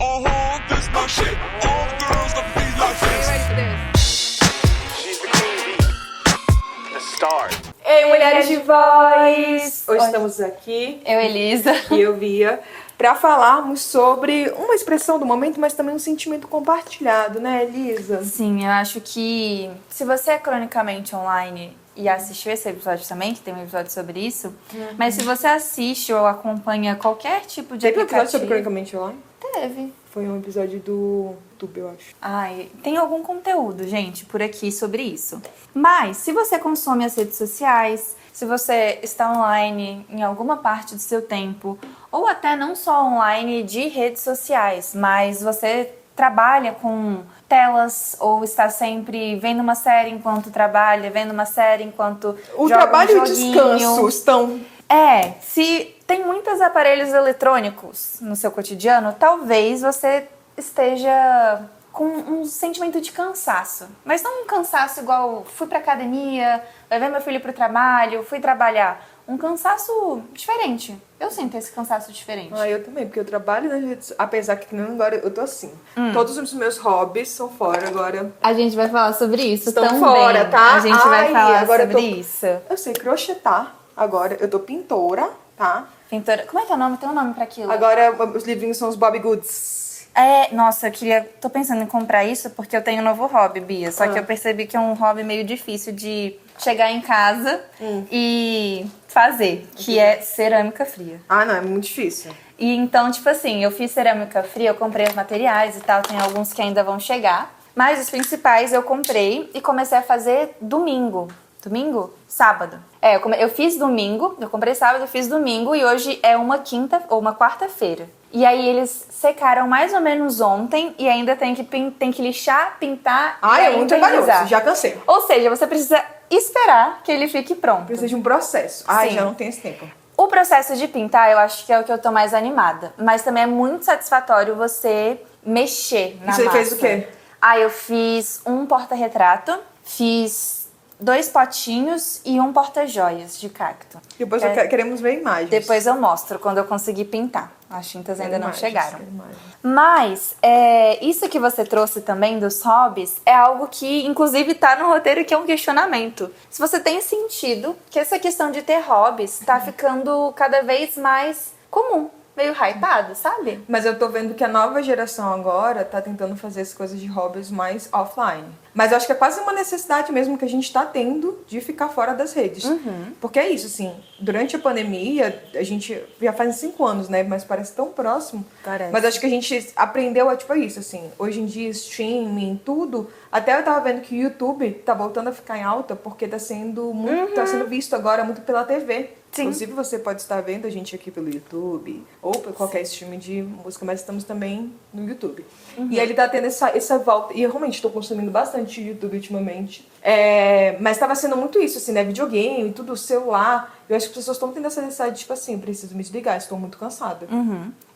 This my shit. All the girls love me like this. Ready for this? She's the queen bee, the star. Ei, mulheres de voz! Hoje estamos aqui, Eu, Elisa. e eu, Bia, para falarmos sobre uma expressão do momento, mas também um sentimento compartilhado, né, Elisa? Sim, eu acho que se você é cronicamente online e assistiu esse episódio também, que tem um episódio sobre isso, mas se você assiste ou acompanha qualquer tipo de Teve um episódio aplicativo... sobre Cronicamente Online? Teve. Foi um episódio do YouTube, eu acho. Ai, tem algum conteúdo, gente, por aqui sobre isso. Mas, se você consome as redes sociais, se você está online em alguma parte do seu tempo, ou até não só online de redes sociais, mas você trabalha com telas ou está sempre vendo uma série enquanto trabalha, vendo uma série enquanto O joga trabalho e um o joguinho. descanso estão... Se tem muitos aparelhos eletrônicos no seu cotidiano, talvez você esteja com um sentimento de cansaço. Mas não um cansaço igual fui pra academia, levei meu filho pro trabalho, fui trabalhar. Um cansaço diferente. Eu sinto esse cansaço diferente. Ah, eu também, porque eu trabalho nas redes... Apesar que não, agora eu tô assim. Todos os meus hobbies são fora agora. A gente vai falar sobre isso Estão também. fora, tá? A gente vai Ai, falar agora eu sobre tô- isso. Eu sei crochetar agora, eu tô pintora, tá? Pintora. Como é que é o nome? Tem um nome pra aquilo? Agora os livrinhos são os Bobbie Goods. Nossa, tô pensando em comprar isso porque eu tenho um novo hobby, Bia. Só que eu percebi que é um hobby meio difícil de chegar em casa e fazer, que é cerâmica fria. Ah, não, é muito difícil. E então, tipo assim, eu fiz cerâmica fria, eu comprei os materiais e tal, tem alguns que ainda vão chegar. Mas os principais eu comprei e comecei a fazer domingo. Domingo? Sábado. Eu fiz domingo, eu comprei sábado, eu fiz domingo e hoje é uma quinta ou uma quarta-feira. E aí eles secaram mais ou menos ontem e ainda tem que lixar, pintar e É aí muito envernizar. trabalhoso, já cansei. Ou seja, você precisa esperar que ele fique pronto. Precisa de um processo. Ai, Sim. já não tem esse tempo. O processo de pintar, eu acho que é o que eu tô mais animada. Mas também é muito satisfatório você mexer na E você massa. fez o quê? Eu fiz um porta-retrato, fiz 2 potinhos e um porta-joias de cacto. Depois É. queremos ver imagens. Depois eu mostro quando eu conseguir pintar. As tintas ainda não Imagens, chegaram. quero imagens. Mas isso que você trouxe também dos hobbies é algo que, inclusive, tá no roteiro, que é um questionamento. Se você tem sentido que essa questão de ter hobbies tá ficando cada vez mais comum, meio hypado, sabe? Mas eu tô vendo que a nova geração agora tá tentando fazer as coisas de hobbies mais offline. Mas eu acho que é quase uma necessidade mesmo que a gente tá tendo de ficar fora das redes. Porque é isso, assim, durante a pandemia, a gente já faz 5 anos, né? Mas parece tão próximo. Parece. Mas acho que a gente aprendeu a, tipo, isso, assim, hoje em dia, streaming, tudo. Até eu tava vendo que o YouTube tá voltando a ficar em alta porque tá sendo muito, tá sendo visto agora muito pela TV. Sim. Inclusive, você pode estar vendo a gente aqui pelo YouTube ou por qualquer streaming de música, mas estamos também no YouTube. E ele tá tendo essa volta. E eu realmente tô consumindo bastante YouTube ultimamente. Mas tava sendo muito isso, assim, né? Videogame, tudo, celular. Eu acho que as pessoas estão tendo essa necessidade, tipo assim, preciso me desligar, estou muito cansada.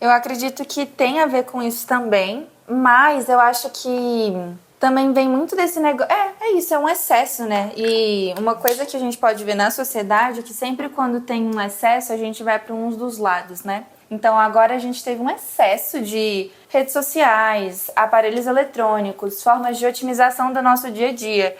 Eu acredito que tem a ver com isso também, mas eu acho que também vem muito desse negócio. É isso, é um excesso, né? E uma coisa que a gente pode ver na sociedade é que sempre quando tem um excesso, a gente vai para uns dos lados, né? Então agora a gente teve um excesso de redes sociais, aparelhos eletrônicos, formas de otimização do nosso dia a dia.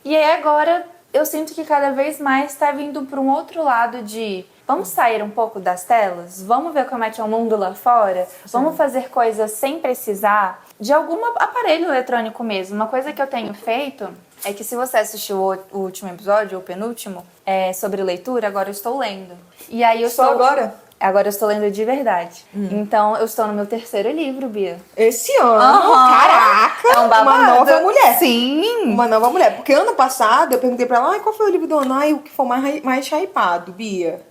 E aí agora eu sinto que cada vez mais está vindo para um outro lado de vamos sair um pouco das telas? Vamos ver como é que é o mundo lá fora? Vamos fazer coisas sem precisar de algum aparelho eletrônico mesmo. Uma coisa que eu tenho feito é que se você assistiu o último episódio, ou o penúltimo, sobre leitura, agora eu estou lendo. E aí eu Só estou... agora? Agora eu estou lendo de verdade. Então eu estou no meu 3º livro, Bia. Esse ano, Aham. caraca, É um babado. uma nova mulher. Sim. Uma nova mulher. Porque ano passado eu perguntei pra ela, qual foi o livro do ano? O que foi mais hypado, Bia?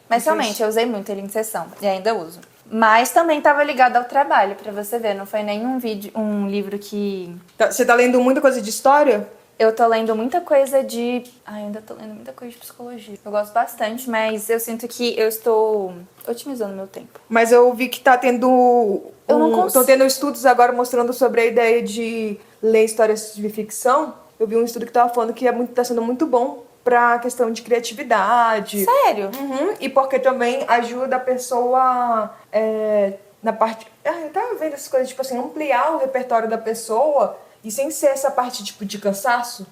Mas Não foi realmente eu usei muito ele em sessão e ainda uso. Mas também estava ligado ao trabalho, pra você ver. Não foi nenhum um livro que... Você tá lendo muita coisa de história? Eu tô lendo muita coisa de... ainda tô lendo muita coisa de psicologia. Eu gosto bastante, mas eu sinto que eu estou otimizando meu tempo. Mas eu vi que tá tendo... Eu não consigo. Estão tendo estudos agora mostrando sobre a ideia de ler histórias de ficção. Eu vi um estudo que tava falando que tá sendo muito bom pra questão de criatividade. Sério? E porque também ajuda a pessoa na parte... Eu tava vendo essas coisas, tipo assim, ampliar o repertório da pessoa e sem ser essa parte, tipo, de cansaço.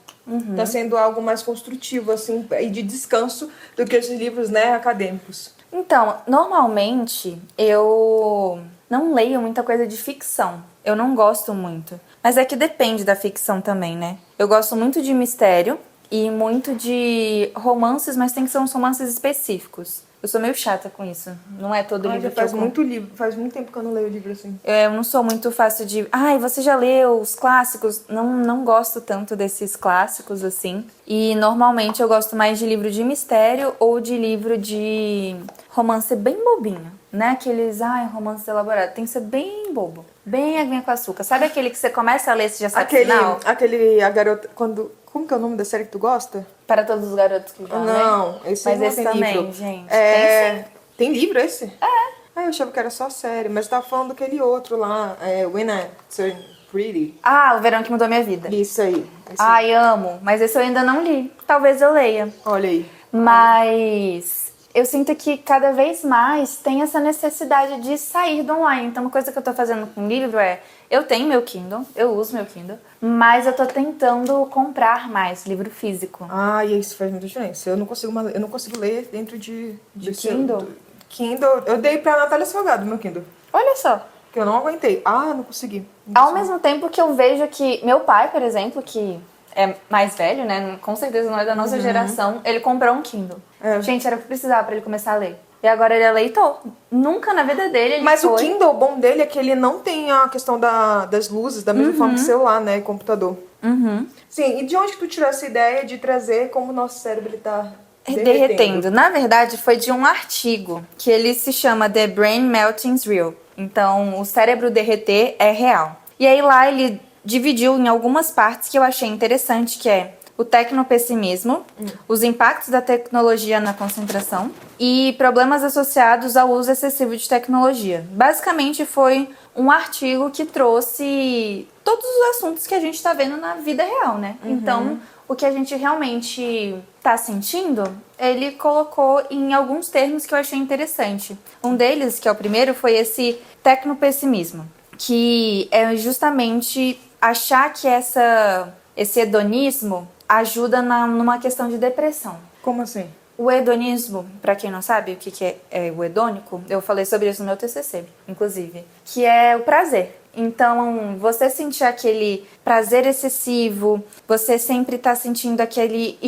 Tá sendo algo mais construtivo, assim, e de descanso do que esses livros, né, acadêmicos. Então, normalmente eu não leio muita coisa de ficção. Eu não gosto muito. Mas é que depende da ficção também, né? Eu gosto muito de mistério e muito de romances, mas tem que ser uns romances específicos. Eu sou meio chata com isso. Não é todo livro Já que faz eu muito livro, faz muito tempo que eu não leio livro assim. Eu não sou muito fácil de... Ai, você já leu os clássicos? Não gosto tanto desses clássicos, assim. E normalmente eu gosto mais de livro de mistério ou de livro de romance bem bobinho. Não é aqueles, romance elaborado. Tem que ser bem bobo. Bem aguinha com açúcar. Sabe aquele que você começa a ler e você já sabe o final? A garota, como que é o nome da série que tu gosta? Para todos os garotos que já Não, esse Mas não esse tem também, livro. gente. Tem sim. Tem livro esse? Eu achava que era só série, mas tava falando daquele outro lá, When I Turn Pretty. O Verão que Mudou Minha Vida. Isso aí. Ai, amo. Mas esse eu ainda não li. Talvez eu leia. Olha aí. Mas eu sinto que cada vez mais tem essa necessidade de sair do online. Então, uma coisa que eu tô fazendo com o livro é... Eu tenho meu Kindle, eu uso meu Kindle, mas eu tô tentando comprar mais livro físico. E isso faz muita diferença. Eu não consigo ler dentro de Kindle? Kindle. Eu dei pra Natália Salgado meu Kindle. Olha só. Que eu não aguentei. Não consegui. Ao mesmo tempo que eu vejo que meu pai, por exemplo, que é mais velho, né? Com certeza não é da nossa geração, ele comprou um Kindle. Gente, era o que precisava pra ele começar a ler. E agora ele é leitor. Nunca na vida dele ele Mas o Kindle, o bom dele é que ele não tem a questão das luzes, da mesma forma que o celular, né? E computador. Sim, e de onde que tu tirou essa ideia de trazer como o nosso cérebro ele tá derretendo? Na verdade, foi de um artigo que ele se chama The Brain Melting's Real. Então, o cérebro derreter é real. E aí lá ele dividiu em algumas partes que eu achei interessante, que é o tecnopessimismo, os impactos da tecnologia na concentração e problemas associados ao uso excessivo de tecnologia. Basicamente foi um artigo que trouxe todos os assuntos que a gente está vendo na vida real, né? Então, o que a gente realmente está sentindo, ele colocou em alguns termos que eu achei interessante. Um deles, que é o primeiro, foi esse tecnopessimismo, que é justamente achar que esse hedonismo ajuda numa questão de depressão. Como assim? O hedonismo, pra quem não sabe o que é o hedônico, eu falei sobre isso no meu TCC, inclusive, que é o prazer. Então, você sentir aquele prazer excessivo, você sempre tá sentindo aquele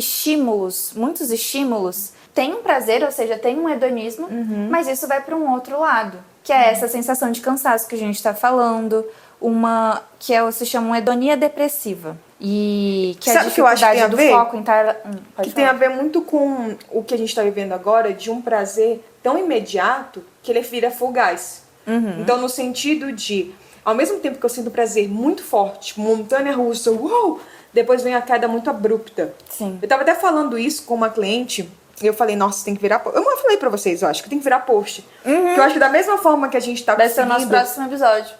muitos estímulos, tem um prazer, ou seja, tem um hedonismo, mas isso vai para um outro lado, que é essa sensação de cansaço que a gente tá falando, se chama uma hedonia depressiva. E que Sabe a dificuldade do foco em que tem a ver muito com o que a gente está vivendo agora, de um prazer tão imediato que ele vira fugaz. Então, no sentido de, ao mesmo tempo que eu sinto prazer muito forte, montanha-russa, depois vem a queda muito abrupta. Sim. Eu tava até falando isso com uma cliente, e eu falei, nossa, tem que virar post. Eu falei pra vocês, eu acho que tem que virar post. Que eu acho que da mesma forma que a gente tá Vai ser o nosso próximo episódio.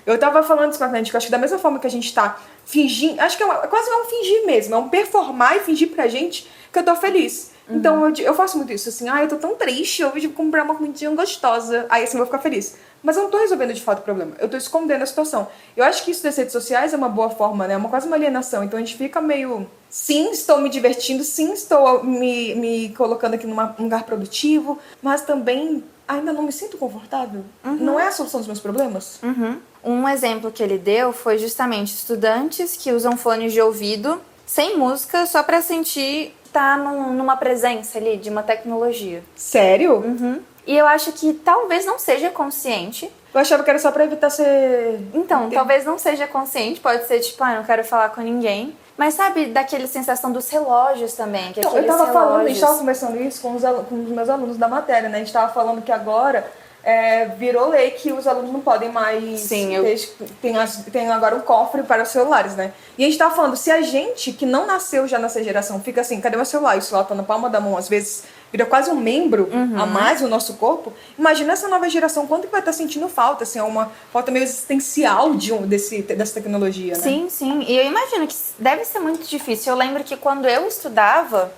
Eu tava falando isso com a cliente, que eu acho que da mesma forma que a gente tá fingindo, acho que quase não é um fingir mesmo, é um performar e fingir pra gente que eu tô feliz. Então eu faço muito isso, assim, eu tô tão triste, eu vou comprar uma comidinha gostosa, aí assim eu vou ficar feliz. Mas eu não tô resolvendo de fato o problema, eu tô escondendo a situação. Eu acho que isso das redes sociais é uma boa forma, né, quase uma alienação, então a gente fica meio, sim, estou me divertindo, sim, estou me colocando aqui num lugar produtivo, mas também ainda não me sinto confortável. Não é a solução dos meus problemas? Um exemplo que ele deu foi justamente estudantes que usam fones de ouvido sem música só pra sentir estar numa presença ali de uma tecnologia. Sério? E eu acho que talvez não seja consciente. Eu achava que era só pra evitar ser... Então, talvez não seja consciente, pode ser tipo, não quero falar com ninguém. Mas sabe daquela sensação dos relógios também? Que eu tava falando, a gente tava conversando isso com os meus alunos da matéria, né? A gente tava falando que agora virou lei que os alunos não podem mais... Sim, tem agora um cofre para os celulares, né? E a gente tava falando, se a gente que não nasceu já nessa geração fica assim, cadê meu celular? E o celular tá na palma da mão, às vezes vira quase um membro a mais do nosso corpo. Imagina essa nova geração, quanto que vai estar sentindo falta, assim, é uma falta meio existencial dessa tecnologia, né? Sim, sim. E eu imagino que deve ser muito difícil. Eu lembro que quando eu estudava,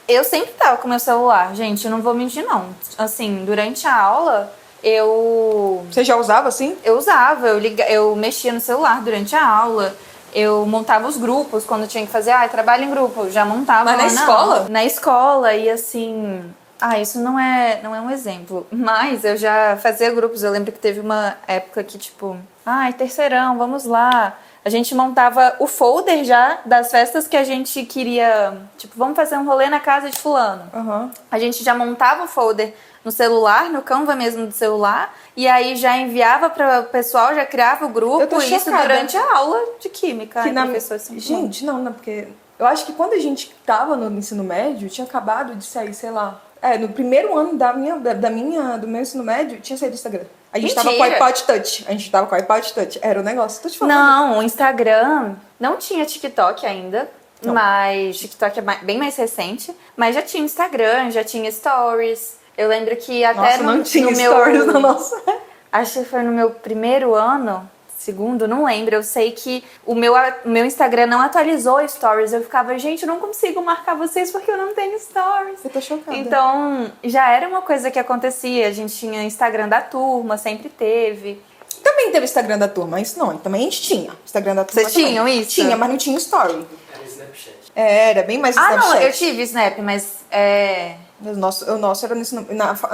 eu sempre tava com meu celular. Gente, eu não vou mentir, não. Assim, durante a aula, Você já usava assim? Eu usava, eu mexia no celular durante a aula, eu montava os grupos quando tinha que fazer, trabalho em grupo, eu já montava. Mas na lá escola? Na escola, e assim... isso não é um exemplo, mas eu já fazia grupos, eu lembro que teve uma época que tipo, terceirão, vamos lá. A gente montava o folder já das festas que a gente queria, tipo, vamos fazer um rolê na casa de fulano. Aham. A gente já montava o folder no celular, no Canva mesmo do celular, e aí já enviava para o pessoal, já criava o grupo, Eu tô e isso chocada. durante a aula de química. Que a na... professora sempre Gente, não, porque eu acho que quando a gente tava no ensino médio, tinha acabado de sair, sei lá. No primeiro ano do meu ensino médio, tinha saído o Instagram. A gente tava com o Mentira. iPod Touch. Era o negócio. Tô te falando. Não, o Instagram não tinha TikTok ainda, mas TikTok é bem mais recente, mas já tinha Instagram, já tinha Stories. Eu lembro que até Nossa, não tinha no stories meu... na nossa. Acho que foi no meu primeiro ano, segundo, não lembro. Eu sei que o meu Instagram não atualizou Stories. Eu ficava, gente, eu não consigo marcar vocês porque eu não tenho Stories. Eu tô chocada. Então, já era uma coisa que acontecia. A gente tinha Instagram da turma, sempre teve. Também teve Instagram da turma, isso não. Também a gente tinha Instagram da turma. Vocês também. tinham isso? Tinha, mas não tinha story. Era Snapchat. Era bem mais Snapchat. Não, eu tive Snap, mas O nosso era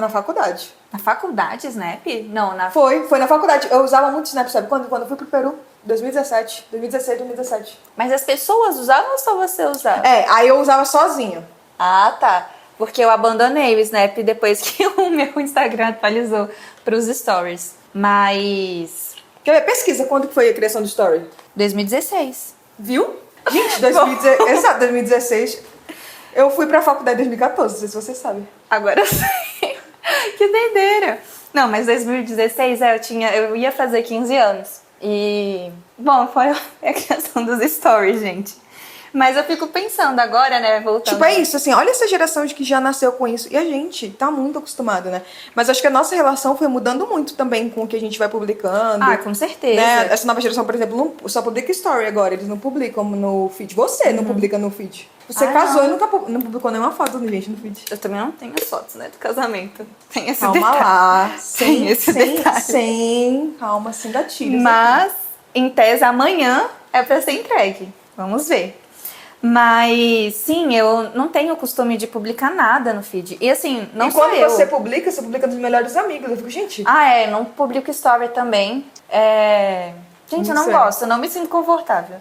na faculdade. na faculdade, Snap? Não, Foi na faculdade. Eu usava muito Snap, sabe? Quando eu fui pro Peru, 2016, 2017. Mas as pessoas usavam ou só você usava? Aí eu usava sozinho. Tá. Porque eu abandonei o Snap depois que o meu Instagram atualizou pros stories. Mas... Quer ver? Pesquisa quando que foi a criação do story. 2016. Viu? Gente, 2016. Eu fui pra faculdade em 2014, não sei se vocês sabem. Agora eu sei. Que doideira. Não, mas 2016, eu ia fazer 15 anos. E, bom, foi a criação dos stories, gente. Mas eu fico pensando agora, né, voltando. Tipo, é isso, assim, olha essa geração de que já nasceu com isso. E a gente tá muito acostumado, né? Mas acho que a nossa relação foi mudando muito também com o que a gente vai publicando. Com certeza. Né? Essa nova geração, por exemplo, só publica story agora. Eles não publicam no feed. Você não publica no feed. Você casou não. e nunca não publicou nenhuma foto, gente, no feed. Eu também não tenho as fotos, né, do casamento. Tem esse Calma detalhe. lá. Tem esse detalhe. Calma, sem gatilhos. Mas, em tese, amanhã é pra ser entregue. Vamos ver. Mas, sim, eu não tenho o costume de publicar nada no feed. E assim, não e sou quando eu. você publica dos melhores amigos. Eu fico, gente... Não publico story também. Gente, eu não sei. gosto, eu não me sinto confortável.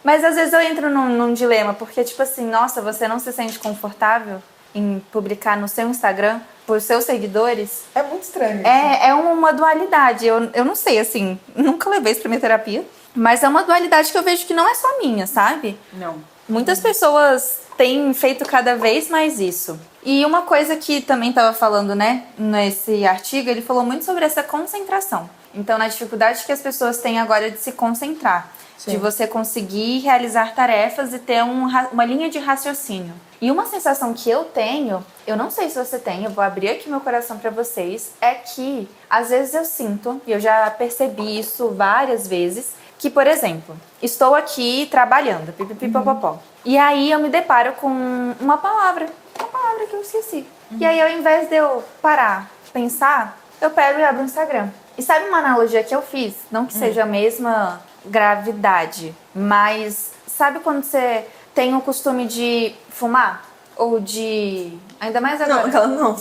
Mas às vezes eu entro num dilema, porque tipo assim, nossa, você não se sente confortável em publicar no seu Instagram por seus seguidores? É muito estranho. É uma dualidade. Eu não sei, assim, nunca levei isso pra minha terapia, mas é uma dualidade que eu vejo que não é só minha, sabe? Não. Muitas pessoas têm feito cada vez mais isso. E uma coisa que também estava falando, né, nesse artigo, ele falou muito sobre essa concentração. Então, na dificuldade que as pessoas têm agora de se concentrar, Sim. de você conseguir realizar tarefas e ter uma linha de raciocínio. E uma sensação que eu tenho, eu não sei se você tem, eu vou abrir aqui meu coração para vocês, é que às vezes eu sinto, e eu já percebi isso várias vezes, que, por exemplo, estou aqui trabalhando, pipipipopopó, e aí eu me deparo com uma palavra que eu esqueci. E aí, ao invés de eu parar, pensar, eu pego e abro o Instagram. E sabe uma analogia que eu fiz? Não que seja a mesma gravidade, mas sabe quando você tem o costume de fumar? Ou de... Ainda mais agora. Não.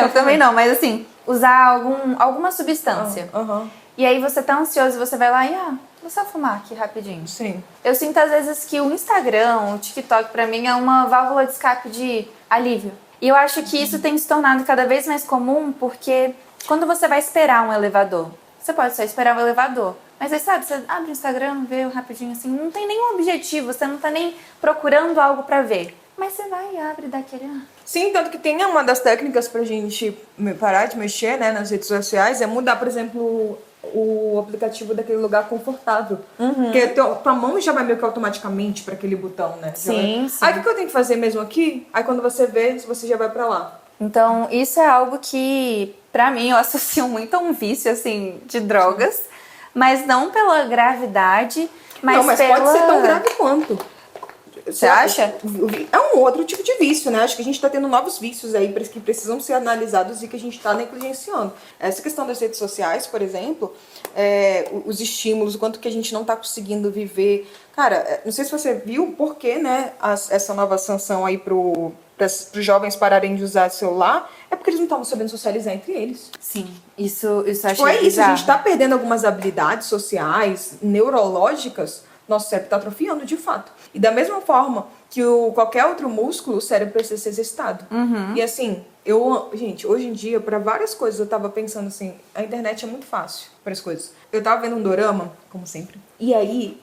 Eu também não, mas assim, usar alguma substância. E aí você tá ansioso e você vai lá e, vou só fumar aqui rapidinho. Sim. Eu sinto às vezes que o Instagram, o TikTok, pra mim é uma válvula de escape de alívio. E eu acho que isso tem se tornado cada vez mais comum porque quando você vai esperar um elevador, você pode só esperar o elevador. Mas aí, sabe, você abre o Instagram, vê rapidinho assim, não tem nenhum objetivo, você não tá nem procurando algo pra ver. Mas você vai e abre daquele... Sim, tanto que tem uma das técnicas pra gente parar de mexer, né, nas redes sociais, é mudar, por exemplo, o aplicativo daquele lugar confortável. Porque tua mão já vai meio que automaticamente pra aquele botão, né? Sim. Aí o que eu tenho que fazer mesmo aqui? Aí quando você vê, você já vai pra lá. Então, isso é algo que, pra mim, eu associo muito a um vício, assim, de drogas. Mas não pela gravidade, mas não, mas pela... pode ser tão grave quanto. Você acha? É um outro tipo de vício, né? Acho que a gente tá tendo novos vícios aí que precisam ser analisados e que a gente tá negligenciando. Essa questão das redes sociais, por exemplo, os estímulos, o quanto que a gente não tá conseguindo viver. Cara, não sei se você viu por que, né, essa nova sanção aí para os jovens pararem de usar celular, é porque eles não estavam sabendo socializar entre eles. Sim, isso acho Tipo, é isso, a bizarro. gente tá perdendo algumas habilidades sociais, neurológicas, nosso cérebro tá atrofiando de fato. E da mesma forma que qualquer outro músculo, o cérebro precisa ser exercitado. E assim, gente, hoje em dia, para várias coisas, eu tava pensando assim, a internet é muito fácil para as coisas. Eu tava vendo um dorama, como sempre, e aí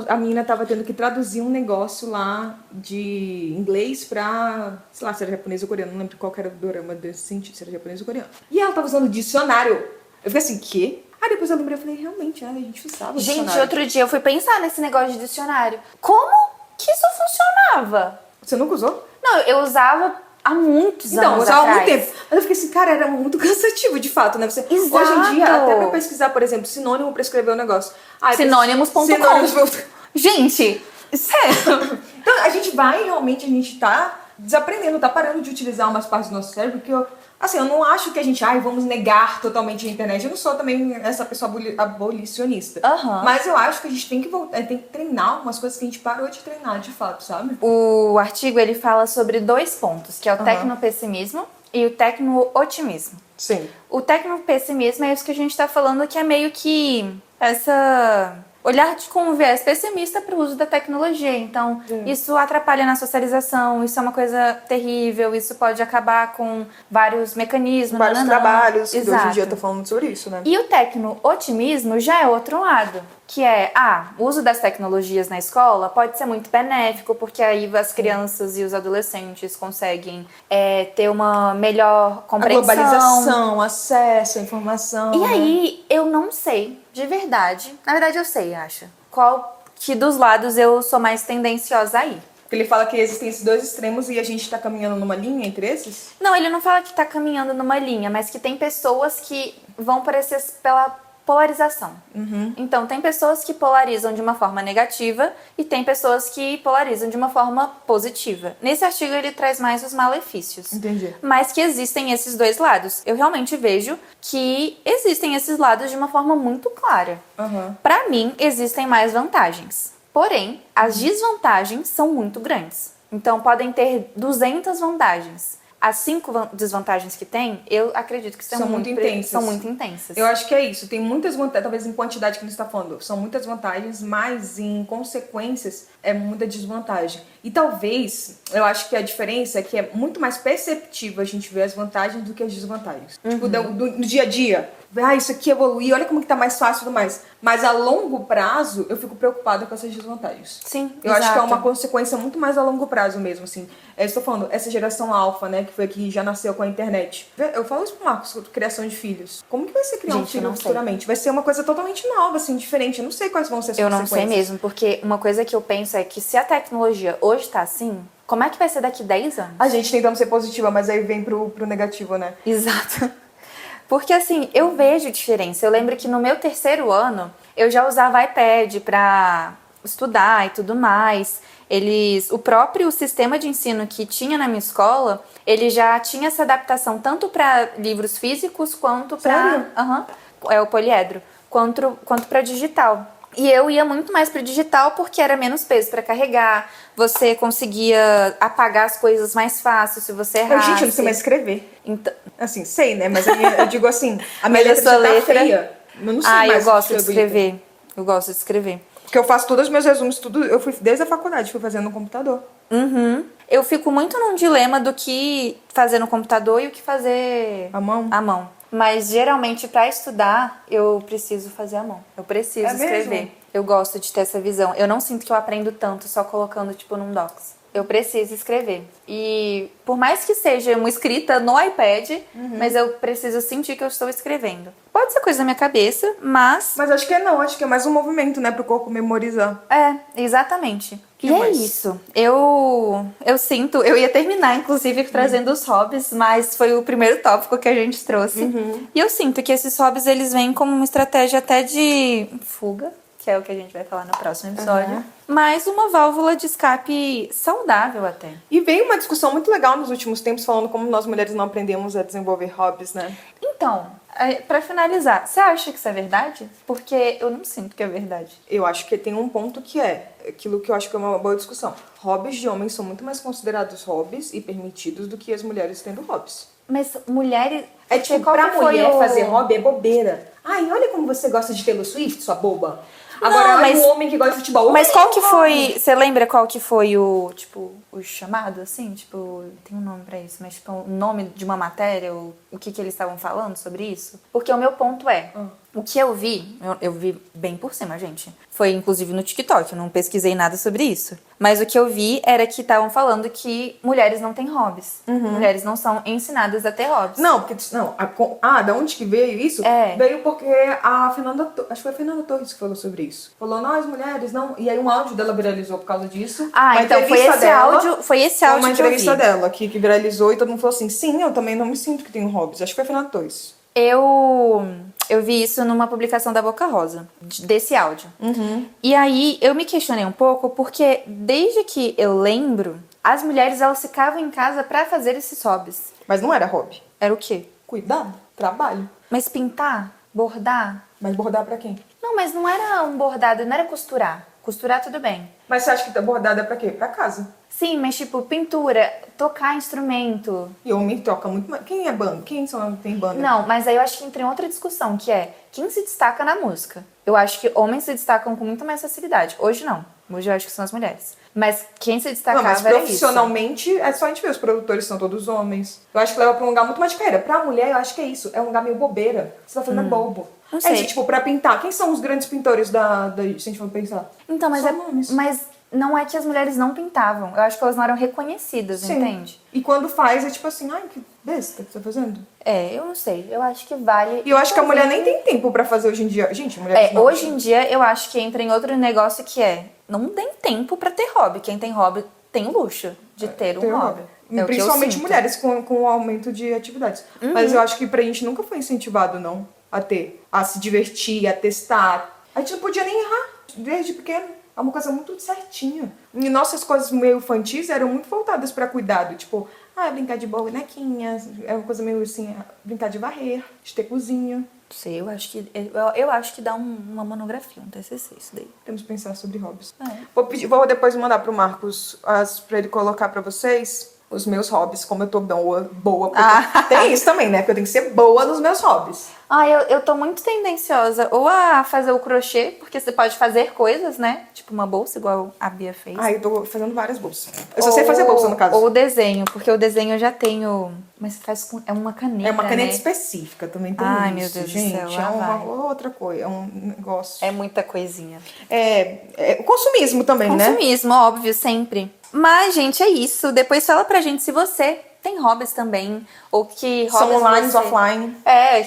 a menina tava tendo que traduzir um negócio lá de inglês pra, sei lá, se era japonês ou coreano, não lembro qual que era o dorama desse sentido, se era japonês ou coreano. E ela tava usando dicionário. Eu fiquei assim, quê? Aí depois eu lembrei, eu falei, realmente, né, a gente usava dicionário. Gente, outro dia eu fui pensar nesse negócio de dicionário. Como que isso funcionava? Você nunca usou? Não, eu usava há muitos Então, eu anos usava há atrás. muito tempo. Mas eu fiquei assim, cara, era muito cansativo, de fato, né? Exato. Hoje em dia, até pra pesquisar, por exemplo, sinônimo pra escrever um negócio. Sinônimos.com. Gente, sério. Então, a gente tá desaprendendo, tá parando de utilizar umas partes do nosso cérebro que eu não acho que a gente, vamos negar totalmente a internet. Eu não sou também essa pessoa abolicionista. Mas eu acho que a gente tem que voltar, tem que treinar umas coisas que a gente parou de treinar, de fato, sabe? O artigo, ele fala sobre 2 pontos, que é o tecnopessimismo e o tecno-otimismo. Sim. O tecnopessimismo é isso que a gente tá falando, que é meio que essa olhar com um viés pessimista para o uso da tecnologia. Então, isso atrapalha na socialização, isso é uma coisa terrível, isso pode acabar com vários mecanismos. Vários trabalhos, que Exato. hoje em dia eu tô falando sobre isso, né? E o tecno-otimismo já é outro lado, que é, o uso das tecnologias na escola pode ser muito benéfico, porque aí as crianças e os adolescentes conseguem ter uma melhor compreensão. A globalização, acesso à informação. E aí, eu não sei, de verdade, na verdade eu sei, acho, qual que dos lados eu sou mais tendenciosa a ir. Porque ele fala que existem esses 2 extremos e a gente tá caminhando numa linha entre esses? Não, ele não fala que tá caminhando numa linha, mas que tem pessoas que vão pela polarização. Então, tem pessoas que polarizam de uma forma negativa e tem pessoas que polarizam de uma forma positiva. Nesse artigo, ele traz mais os malefícios. Entendi. Mas que existem esses 2 lados. Eu realmente vejo que existem esses lados de uma forma muito clara. Pra mim, existem mais vantagens. Porém, as desvantagens são muito grandes. Então, podem ter 200 vantagens. As 5 desvantagens que tem, eu acredito que são muito intensas. São muito intensas. Eu acho que é isso. Tem muitas vantagens, talvez em quantidade que a gente está falando, são muitas vantagens, mas em consequências é muita desvantagem. E talvez, eu acho que a diferença é que é muito mais perceptível a gente ver as vantagens do que as desvantagens. Tipo, no dia a dia. Isso aqui evoluir, olha como que tá mais fácil e tudo mais. Mas a longo prazo, eu fico preocupada com essas desvantagens. Sim, eu acho que é uma consequência muito mais a longo prazo mesmo, assim. Eu estou falando, essa geração alfa, né, que foi que já nasceu com a internet. Eu falo isso pro Marcos, criação de filhos. Como que vai ser criar um filho futuramente? Vai ser uma coisa totalmente nova, assim, diferente. Eu não sei quais vão ser as consequências. Eu não sei mesmo, porque uma coisa que eu penso é que se a tecnologia hoje tá assim, como é que vai ser daqui 10 anos? A gente tentando ser positiva, mas aí vem pro negativo, né? Exato. Porque assim, eu vejo diferença. Eu lembro que no meu 3º ano, eu já usava iPad pra estudar e tudo mais. O próprio sistema de ensino que tinha na minha escola, ele já tinha essa adaptação tanto para livros físicos quanto para é o poliedro, quanto para digital. E eu ia muito mais para digital porque era menos peso para carregar, você conseguia apagar as coisas mais fácil se você errasse. Gente, eu não sei mais escrever. Então... Assim, sei, né? Mas eu digo assim, a minha letra já tá feia. Eu não sei mais eu gosto de escrever. Eu gosto de escrever. Porque eu faço todos os meus resumos, tudo. Eu fui desde a faculdade, fui fazendo no computador. Eu fico muito num dilema do que fazer no computador e o que fazer à mão. Mas geralmente para estudar eu preciso fazer à mão. Eu preciso escrever. Mesmo? Eu gosto de ter essa visão. Eu não sinto que eu aprendo tanto só colocando tipo num docs. Eu preciso escrever. E por mais que seja uma escrita no iPad, mas eu preciso sentir que eu estou escrevendo. Pode ser coisa da minha cabeça, mas... Mas acho que não. Acho que é mais um movimento, né? Pro corpo memorizar. É, exatamente. Que e mais? É isso. Eu sinto... Eu ia terminar, inclusive, trazendo os hobbies, mas foi o primeiro tópico que a gente trouxe. E eu sinto que esses hobbies, eles vêm como uma estratégia até de fuga. que é o que a gente vai falar no próximo episódio. Mas uma válvula de escape saudável até. E veio uma discussão muito legal nos últimos tempos falando como nós mulheres não aprendemos a desenvolver hobbies, né? Então, pra finalizar, você acha que isso é verdade? Porque eu não sinto que é verdade. Eu acho que tem um ponto que é aquilo que eu acho que é uma boa discussão. Hobbies de homens são muito mais considerados hobbies e permitidos do que as mulheres tendo hobbies. Mas mulheres... É tipo, qual pra que foi mulher o- fazer hobby é bobeira. Ai, olha como você gosta de Taylor Swift, sua boba. Não, Agora, mas- um homem que gosta de futebol. Mas "Ai, qual é que hobby." foi... Você lembra qual que foi o, tipo, o chamado, assim? Tipo, tem um nome pra isso, mas tipo, o nome de uma matéria, o que eles estavam falando sobre isso? Porque o meu ponto é, o que eu vi, eu vi bem por cima, gente. Foi inclusive no TikTok, eu não pesquisei nada sobre isso. Mas o que eu vi era que estavam falando que mulheres não têm hobbies. Mulheres não são ensinadas a ter hobbies. Não, porque. Não, da onde que veio isso? É. Veio porque a Fernanda. Acho que foi a Fernanda Torres que falou sobre isso. Falou, nós mulheres não. E aí um áudio dela viralizou por causa disso. Ah, Uma então foi entrevista esse dela, áudio, foi esse Foi áudio uma que eu vi. entrevista dela que viralizou e todo mundo falou assim: sim, eu também não me sinto que tenho hobbies. Acho que foi a Fernanda Torres. Eu vi isso numa publicação da Boca Rosa, desse áudio. E aí eu me questionei um pouco porque desde que eu lembro, as mulheres elas ficavam em casa pra fazer esses hobbies. Mas não era hobby. Era o quê? Cuidado, trabalho. Mas pintar, bordar? Mas bordar pra quem? Não, mas não era um bordado, não era costurar. Costurar tudo bem. Mas você acha que bordada é pra quê? Pra casa. Sim, mas tipo pintura, tocar instrumento. E homem toca muito mais. Quem é banda? Quem tem banda? Não, mas aí eu acho que entra em outra discussão, que é quem se destaca na música. Eu acho que homens se destacam com muito mais facilidade. Hoje não. Hoje eu acho que são as mulheres. Mas quem se Não, destacava mas era isso. profissionalmente é só a gente ver, os produtores são todos homens. Eu acho que leva pra um lugar muito mais de carreira. Pra mulher, eu acho que é isso. É um lugar meio bobeira. Você tá fazendo bobo. Não sei. É tipo, pra pintar. Quem são os grandes pintores se a gente for pensar? Então, mas, Só nomes. mas não é que as mulheres não pintavam. Eu acho que elas não eram reconhecidas, Sim. entende? E quando faz, é tipo assim, ai, que besta que você tá fazendo. É, eu não sei. Eu acho que vale. E eu acho que a mulher nem tem tempo pra fazer hoje em dia. Gente, mulher Hoje em dia eu acho que entra em outro negócio que é não tem tempo pra ter hobby. Quem tem hobby tem o luxo de ter um hobby. É o que eu Principalmente sinto. mulheres com o aumento de atividades. Mas eu acho que pra gente nunca foi incentivado, não, a se divertir, a testar. A gente não podia nem errar desde pequeno. É uma coisa muito certinha. E nossas coisas meio infantis eram muito voltadas pra cuidado. Tipo, brincar de bonequinhas. É uma coisa meio assim, brincar de varrer, de ter cozinha. Não sei, eu acho que dá uma monografia, um TCC isso daí. Temos que pensar sobre hobbies. É. Vou depois mandar pro Marcos pra ele colocar pra vocês os meus hobbies, como eu tô boa. Porque tem isso também, né? Porque eu tenho que ser boa nos meus hobbies. Eu tô muito tendenciosa ou a fazer o crochê, porque você pode fazer coisas, né? Tipo uma bolsa, igual a Bia fez. Eu tô fazendo várias bolsas. Eu só sei fazer bolsa, no caso. Ou o desenho, porque o desenho eu já tenho... Mas você faz com... É uma caneta, É uma caneta né? específica, também tem Ai, isso, meu Deus do gente. céu, É lá uma vai. outra coisa, é um negócio. É muita coisinha. É o consumismo também, né? Consumismo, óbvio, sempre. Mas, gente, é isso. Depois fala pra gente se você tem hobbies também. Ou que hobbies São online, você... offline.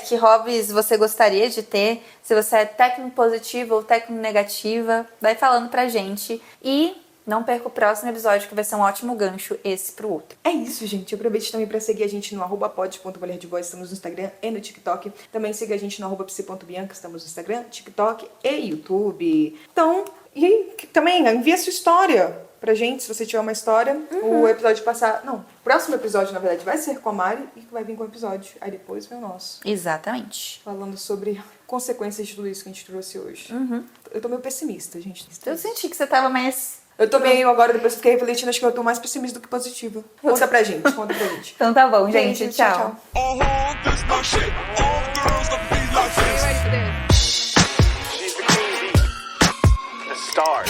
Que hobbies você gostaria de ter. Se você é técnico positiva ou técnico negativa. Vai falando pra gente. E não perca o próximo episódio, que vai ser um ótimo gancho esse pro outro. É isso, gente. Aproveite também pra seguir a gente no @pod.mulherdevoz, estamos no Instagram e no TikTok. Também siga a gente no @psi.bianca, estamos no Instagram, TikTok e YouTube. Então, e também envia sua história pra gente, se você tiver uma história. O episódio passar... Não, o próximo episódio, na verdade, vai ser com a Mari e vai vir com o episódio. Aí depois vem o nosso. Exatamente. Falando sobre consequências de tudo isso que a gente trouxe hoje. Eu tô meio pessimista, gente. Eu senti que você tava mais... Eu tô meio agora, depois que eu fiquei refletindo, acho que eu tô mais pessimista do que positiva. Conta pra gente, conta pra gente. Então tá bom, gente. Tchau. This my shit. All girls love to be like this. She's the queen bee, the star.